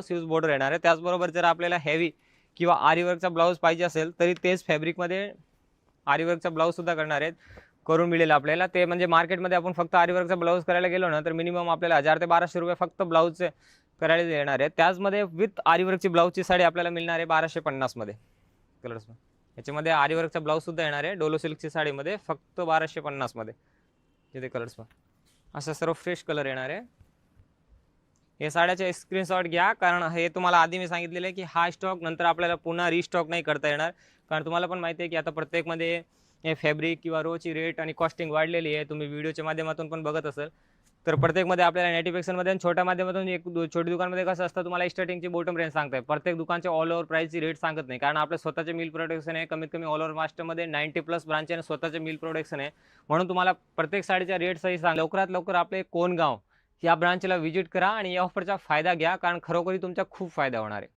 Sleeves border येणार आहे। त्याचबरोबर जर आपल्याला हेवी किंवा आरी वर्कचा ब्लाऊज पाहिजे असेल तरी तेच फॅब्रिकमध्ये आरी वर्कचा ब्लाऊज सुद्धा करणार आहेत, करून मिळेल आपल्याला। ते म्हणजे मार्केटमध्ये आपण फक्त आरी वर्कचा ब्लाऊज करायला गेलो ना तर मिनिमम आपल्याला 1000 ते 1200 रुपये फक्त ब्लाऊजचे करायला येणार आहेत। त्याचमध्ये विथ आरी वर्कची ब्लाऊजची साडी आपल्याला मिळणार आहे 1250 मध्ये कलर्स। याच्यामध्ये आरी वर्कचा ब्लाऊज सुद्धा येणार आहे डोलो सिल्कची साडीमध्ये फक्त 1250 मध्ये। तिथे कलर्स असा सर्व फ्रेश कलर येणार आहे। हे साड्याचे स्क्रीनशॉट घ्या, कारण हे तुम्हाला आधी मी सांगितलेलं आहे की हा स्टॉक नंतर आपल्याला पुन्हा रिस्टॉक नाही करता येणार। कारण तुम्हाला पण माहिती आहे की आता प्रत्येकमध्ये हे फॅब्रिक किंवा रोची रेट आणि कॉस्टिंग वाढलेली आहे, तुम्ही व्हिडिओच्या माध्यमातून पण बघत असाल। तर प्रत्येकमध्ये आपल्याला नोटिफिकेशनमध्ये आणि छोट्या माध्यमातून एक छोटी दुकानमध्ये कसं असतं, तुम्हाला स्टार्टिंगची बॉटम रेंज सांगताय, प्रत्येक दुकानचे ऑल ओव्हर प्राइसची रेट सांगत नाही। कारण आपलं स्वतःचे मिल प्रोडक्शन आहे, कमीत कमी ऑल ओव्हर महाराष्ट्रामध्ये 90+ ब्रांच आणि स्वतःचे मिल प्रोडक्शन आहे, म्हणून तुम्हाला प्रत्येक साडीच्या रेट सही सांग। लवकरात लवकर आपले कोणगाव या ब्रांचला व्हिजिट करा आणि या ऑफरचा फायदा घ्या, कारण खरोखरी तुमचा खूप फायदा होणार आहे।